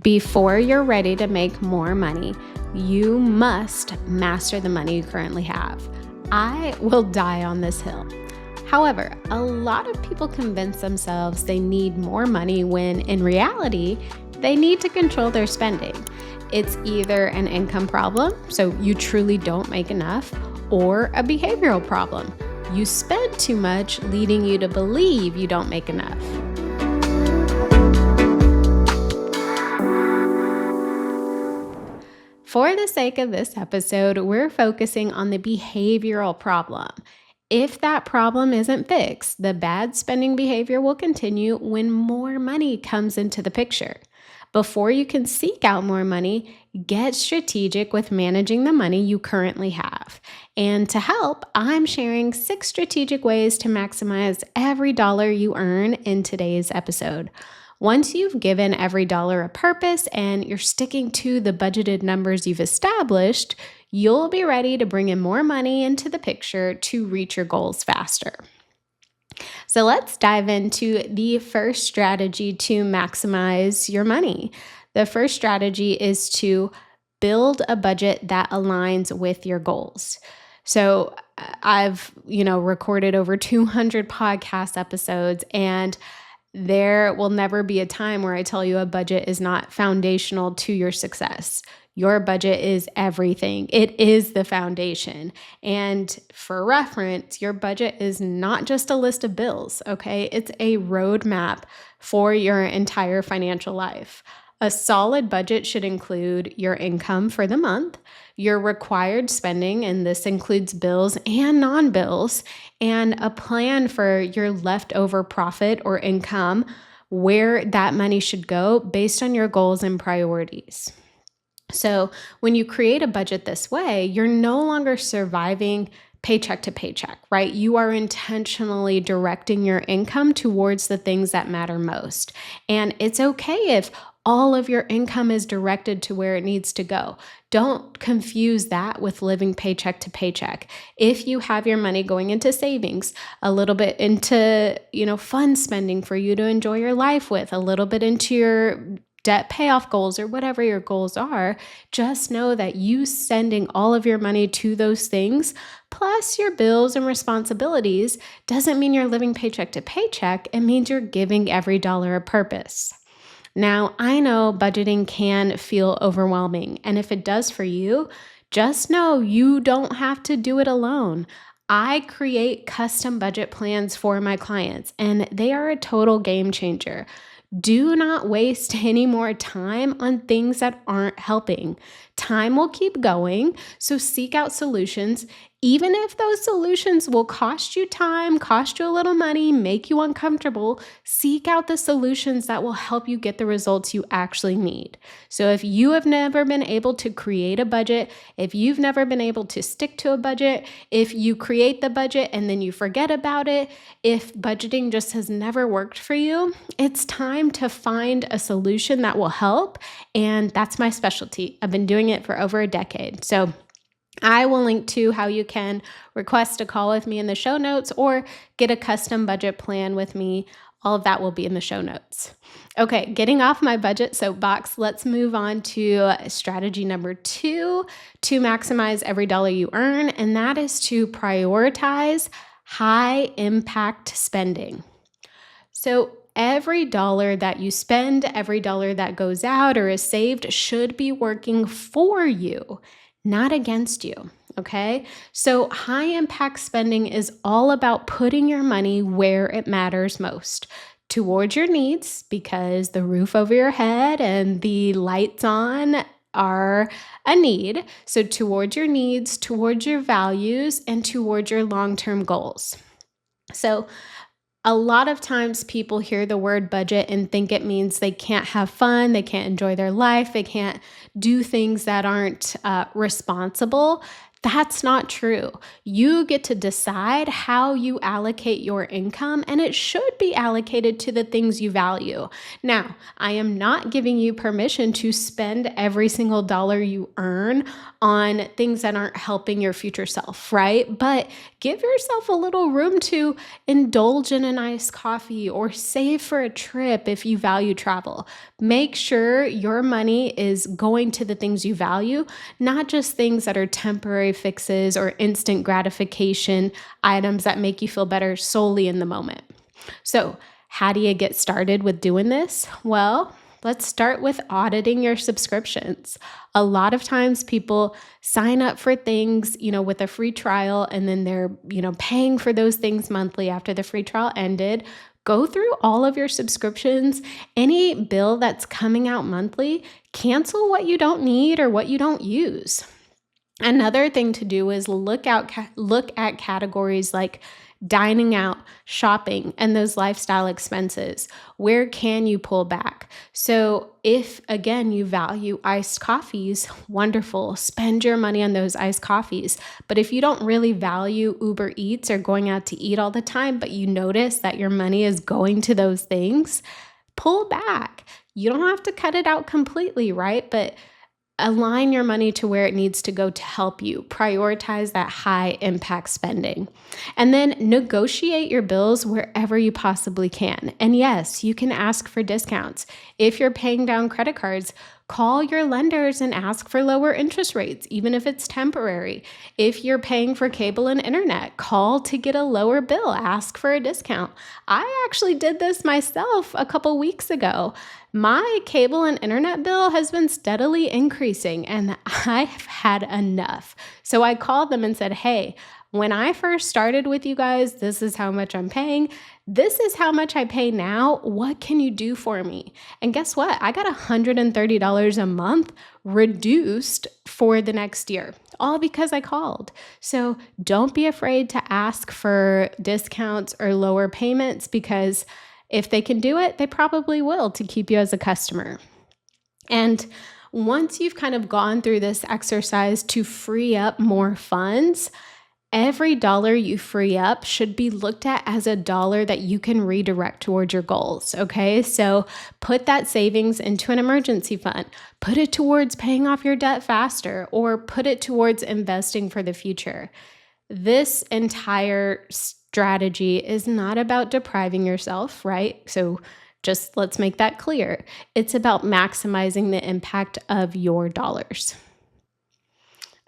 Before you're ready to make more money, you must master the money you currently have. I will die on this hill. However, a lot of people convince themselves they need more money when in reality, they need to control their spending. It's either an income problem, so you truly don't make enough, or a behavioral problem. You spend too much, leading you to believe you don't make enough. For the sake of this episode, we're focusing on the behavioral problem. If that problem isn't fixed, the bad spending behavior will continue when more money comes into the picture. Before you can seek out more money, get strategic with managing the money you currently have. And to help, I'm sharing 6 strategic ways to maximize every dollar you earn in today's episode. Once you've given every dollar a purpose and you're sticking to the budgeted numbers you've established, you'll be ready to bring in more money into the picture to reach your goals faster. So let's dive into the first strategy to maximize your money. The first strategy is to build a budget that aligns with your goals. So I've, recorded over 200 podcast episodes, and there will never be a time where I tell you a budget is not foundational to your success. Your budget is everything. It is the foundation. And for reference, your budget is not just a list of bills, okay? It's a roadmap for your entire financial life. A solid budget should include your income for the month, your required spending, and this includes bills and non-bills, and a plan for your leftover profit or income, where that money should go based on your goals and priorities. So when you create a budget this way, you're no longer surviving paycheck to paycheck, right? You are intentionally directing your income towards the things that matter most. And it's okay if all of your income is directed to where it needs to go. Don't confuse that with living paycheck to paycheck. If you have your money going into savings, a little bit into, fun spending for you to enjoy your life with, a little bit into your debt payoff goals or whatever your goals are, just know that you sending all of your money to those things, plus your bills and responsibilities, doesn't mean you're living paycheck to paycheck. It means you're giving every dollar a purpose. Now, I know budgeting can feel overwhelming, and if it does for you, just know you don't have to do it alone. I create custom budget plans for my clients, and they are a total game changer. Do not waste any more time on things that aren't helping. Time will keep going, so seek out solutions. Even if those solutions will cost you time, cost you a little money, make you uncomfortable, seek out the solutions that will help you get the results you actually need. So if you have never been able to create a budget, if you've never been able to stick to a budget, if you create the budget and then you forget about it, if budgeting just has never worked for you, it's time to find a solution that will help. And that's my specialty. I've been doing it for over a decade. So I will link to how you can request a call with me in the show notes or get a custom budget plan with me. All of that will be in the show notes. Okay, getting off my budget soapbox, let's move on to strategy number 2 to maximize every dollar you earn, and that is to prioritize high impact spending. So every dollar that you spend, every dollar that goes out or is saved should be working for you, not against you, okay? So high impact spending is all about putting your money where it matters most, towards your needs, because the roof over your head and the lights on are a need. So towards your needs, towards your values, and towards your long-term goals. So a lot of times people hear the word budget and think it means they can't have fun, they can't enjoy their life, they can't do things that aren't responsible. That's not true. You get to decide how you allocate your income, and it should be allocated to the things you value. Now, I am not giving you permission to spend every single dollar you earn on things that aren't helping your future self, right? But give yourself a little room to indulge in a nice coffee or save for a trip if you value travel. Make sure your money is going to the things you value, not just things that are temporary fixes or instant gratification items that make you feel better solely in the moment. So, how do you get started with doing this? Well, let's start with auditing your subscriptions. A lot of times people sign up for things, with a free trial and then they're, paying for those things monthly after the free trial ended. Go through all of your subscriptions, any bill that's coming out monthly, cancel what you don't need or what you don't use. Another thing to do is look at categories like dining out, shopping, and those lifestyle expenses. Where can you pull back? So if again you value iced coffees, wonderful. Spend your money on those iced coffees. But if you don't really value Uber Eats or going out to eat all the time, but you notice that your money is going to those things, pull back. You don't have to cut it out completely, right? But align your money to where it needs to go to help you. Prioritize that high impact spending. And then negotiate your bills wherever you possibly can. And yes, you can ask for discounts. If you're paying down credit cards, call your lenders and ask for lower interest rates, even if it's temporary. If you're paying for cable and internet, call to get a lower bill, ask for a discount. I actually did this myself a couple weeks ago. My cable and internet bill has been steadily increasing and I've had enough. So I called them and said, hey, when I first started with you guys, this is how much I'm paying. This is how much I pay now. What can you do for me? And guess what? I got $130 a month reduced for the next year, all because I called. So don't be afraid to ask for discounts or lower payments, because if they can do it, they probably will, to keep you as a customer. And once you've kind of gone through this exercise to free up more funds, every dollar you free up should be looked at as a dollar that you can redirect towards your goals. Okay. So put that savings into an emergency fund, put it towards paying off your debt faster, or put it towards investing for the future. This entire strategy is not about depriving yourself, right? So just let's make that clear. It's about maximizing the impact of your dollars.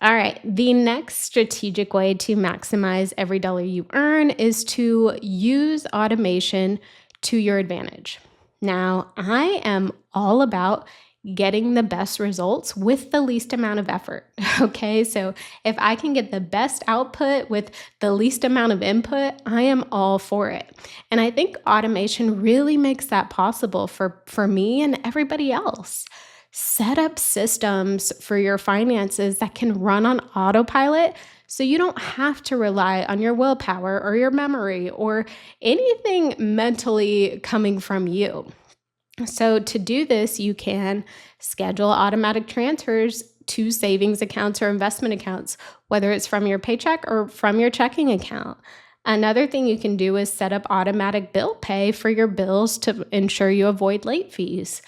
All right, the next strategic way to maximize every dollar you earn is to use automation to your advantage. Now, I am all about getting the best results with the least amount of effort. Okay, so if I can get the best output with the least amount of input, I am all for it. And I think automation really makes that possible for me and everybody else. Set up systems for your finances that can run on autopilot so you don't have to rely on your willpower or your memory or anything mentally coming from you. So to do this, you can schedule automatic transfers to savings accounts or investment accounts, whether it's from your paycheck or from your checking account. Another thing you can do is set up automatic bill pay for your bills to ensure you avoid late fees.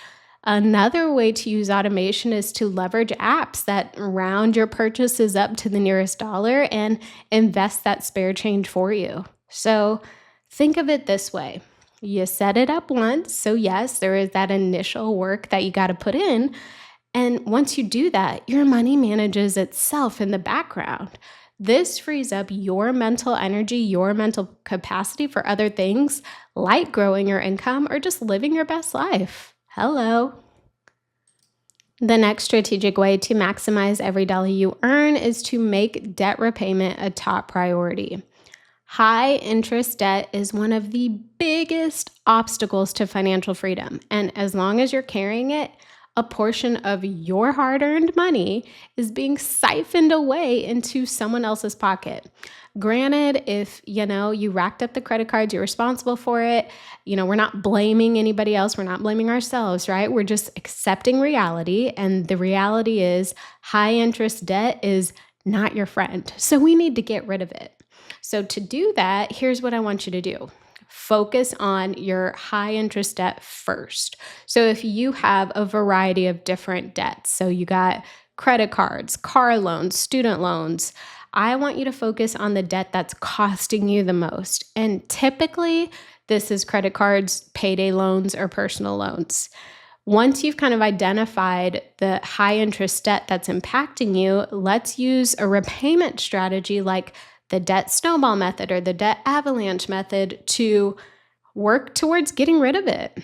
Another way to use automation is to leverage apps that round your purchases up to the nearest dollar and invest that spare change for you. So think of it this way. You set it up once. So yes, there is that initial work that you got to put in. And once you do that, your money manages itself in the background. This frees up your mental energy, your mental capacity for other things like growing your income or just living your best life. Hello. The next strategic way to maximize every dollar you earn is to make debt repayment a top priority. High interest debt is one of the biggest obstacles to financial freedom. And as long as you're carrying it, a portion of your hard-earned money is being siphoned away into someone else's pocket. Granted, if you racked up the credit cards, you're responsible for it. We're not blaming anybody else. We're not blaming ourselves, right? We're just accepting reality. And the reality is high interest debt is not your friend. So we need to get rid of it. So to do that, here's what I want you to do. Focus on your high interest debt first. So if you have a variety of different debts, so you got credit cards, car loans, student loans, I want you to focus on the debt that's costing you the most. And typically, this is credit cards, payday loans, or personal loans. Once you've kind of identified the high interest debt that's impacting you, let's use a repayment strategy like the debt snowball method or the debt avalanche method to work towards getting rid of it.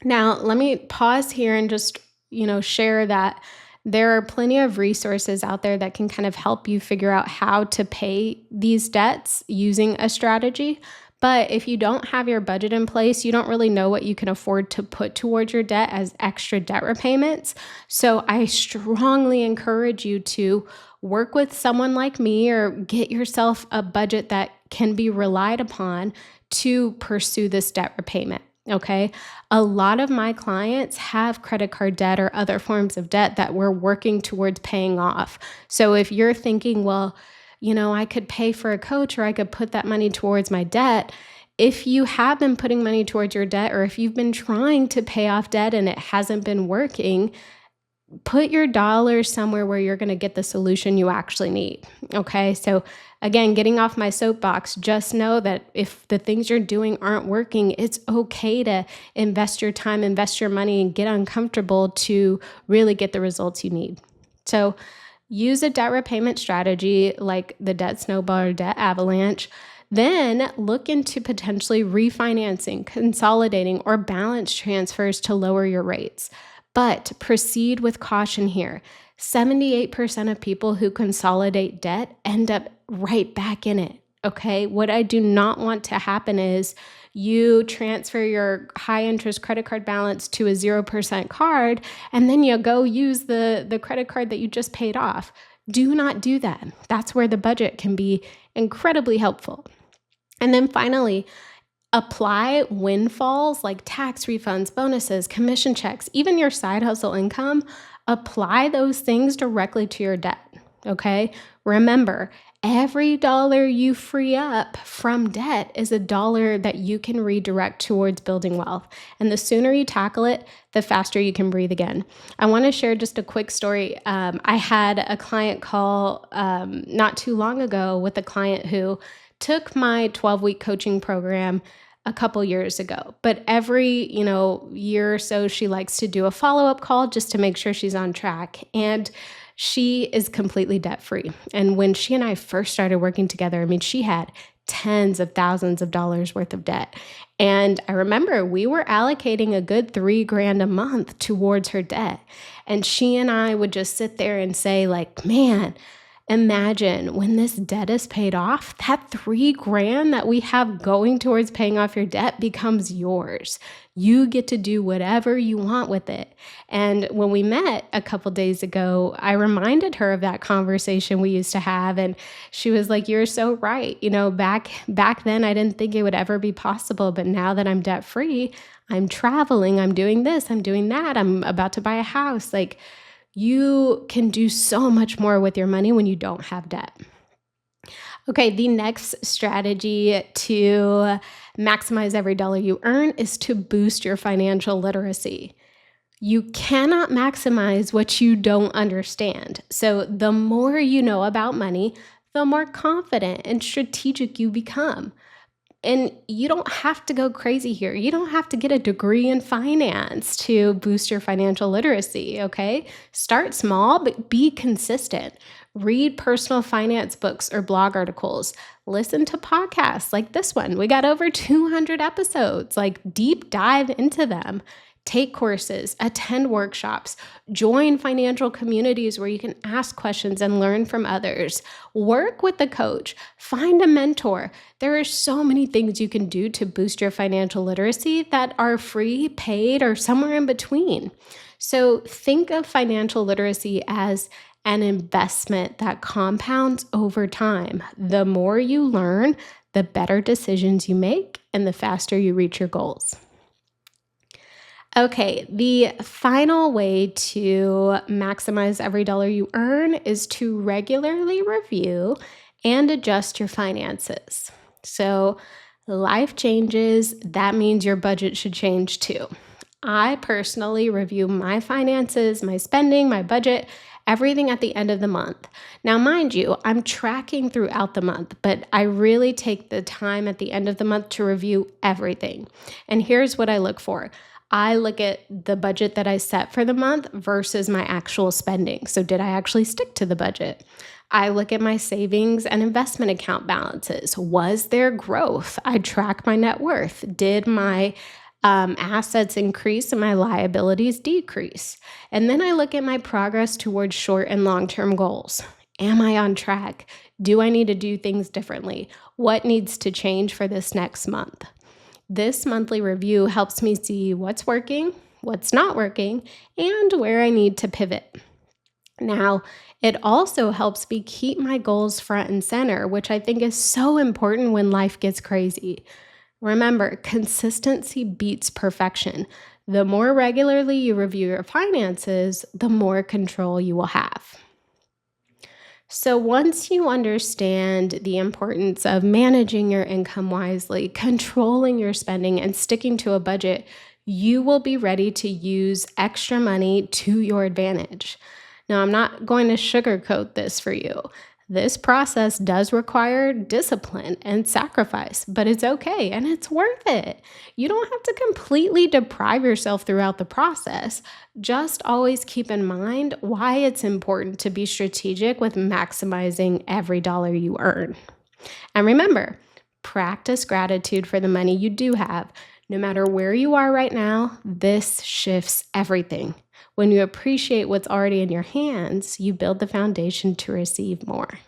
Now, let me pause here and just, share that there are plenty of resources out there that can kind of help you figure out how to pay these debts using a strategy. But if you don't have your budget in place, you don't really know what you can afford to put towards your debt as extra debt repayments. So I strongly encourage you to work with someone like me or get yourself a budget that can be relied upon to pursue this debt repayment. Okay. A lot of my clients have credit card debt or other forms of debt that we're working towards paying off. So if you're thinking, well, I could pay for a coach or I could put that money towards my debt. If you have been putting money towards your debt or if you've been trying to pay off debt and it hasn't been working, put your dollars somewhere where you're going to get the solution you actually need. Okay. So again, getting off my soapbox, just know that if the things you're doing aren't working, it's okay to invest your time, invest your money, and get uncomfortable to really get the results you need. So use a debt repayment strategy like the debt snowball or debt avalanche. Then look into potentially refinancing, consolidating, or balance transfers to lower your rates. But proceed with caution here. 78% of people who consolidate debt end up right back in it. Okay. What I do not want to happen is you transfer your high interest credit card balance to a 0% card, and then you go use the credit card that you just paid off. Do not do that. That's where the budget can be incredibly helpful. And then finally, apply windfalls like tax refunds, bonuses, commission checks, even your side hustle income. Apply those things directly to your debt. Okay. Remember, every dollar you free up from debt is a dollar that you can redirect towards building wealth. And the sooner you tackle it, the faster you can breathe again. I want to share just a quick story. I had a client call not too long ago with a client who took my 12-week coaching program a couple years ago. But every, year or so, she likes to do a follow-up call just to make sure she's on track. And she is completely debt-free. And when she and I first started working together, she had tens of thousands of dollars worth of debt. And I remember we were allocating a good $3,000 a month towards her debt. And she and I would just sit there and say man, imagine when this debt is paid off, that $3,000 that we have going towards paying off your debt becomes yours. You get to do whatever you want with it. And when we met a couple days ago, I reminded her of that conversation we used to have. And she was like, you're so right. Back then I didn't think it would ever be possible. But now that I'm debt free, I'm traveling, I'm doing this, I'm doing that. I'm about to buy a house. You can do so much more with your money when you don't have debt. Okay, the next strategy to maximize every dollar you earn is to boost your financial literacy. You cannot maximize what you don't understand. So the more you know about money, the more confident and strategic you become. And you don't have to go crazy here. You don't have to get a degree in finance to boost your financial literacy, okay? Start small, but be consistent. Read personal finance books or blog articles. Listen to podcasts like this one. We got over 200 episodes, deep dive into them. Take courses, attend workshops, join financial communities where you can ask questions and learn from others. Work with a coach, find a mentor. There are so many things you can do to boost your financial literacy that are free, paid, or somewhere in between. So think of financial literacy as an investment that compounds over time. The more you learn, the better decisions you make and the faster you reach your goals. Okay, the final way to maximize every dollar you earn is to regularly review and adjust your finances. So, life changes, that means your budget should change too. I personally review my finances, my spending, my budget, everything at the end of the month. Now, mind you, I'm tracking throughout the month, but I really take the time at the end of the month to review everything. And here's what I look for. I look at the budget that I set for the month versus my actual spending. So, did I actually stick to the budget? I look at my savings and investment account balances. Was there growth? I track my net worth. Did my assets increase and my liabilities decrease? And then I look at my progress towards short and long term goals. Am I on track? Do I need to do things differently? What needs to change for this next month? This monthly review helps me see what's working, what's not working, and where I need to pivot. Now, it also helps me keep my goals front and center, which I think is so important when life gets crazy. Remember, consistency beats perfection. The more regularly you review your finances, the more control you will have. So, once you understand the importance of managing your income wisely, controlling your spending, and sticking to a budget, you will be ready to use extra money to your advantage. Now, I'm not going to sugarcoat this for you. This process does require discipline and sacrifice, but it's okay and it's worth it. You don't have to completely deprive yourself throughout the process. Just always keep in mind why it's important to be strategic with maximizing every dollar you earn. And remember, practice gratitude for the money you do have. No matter where you are right now, this shifts everything. When you appreciate what's already in your hands, you build the foundation to receive more.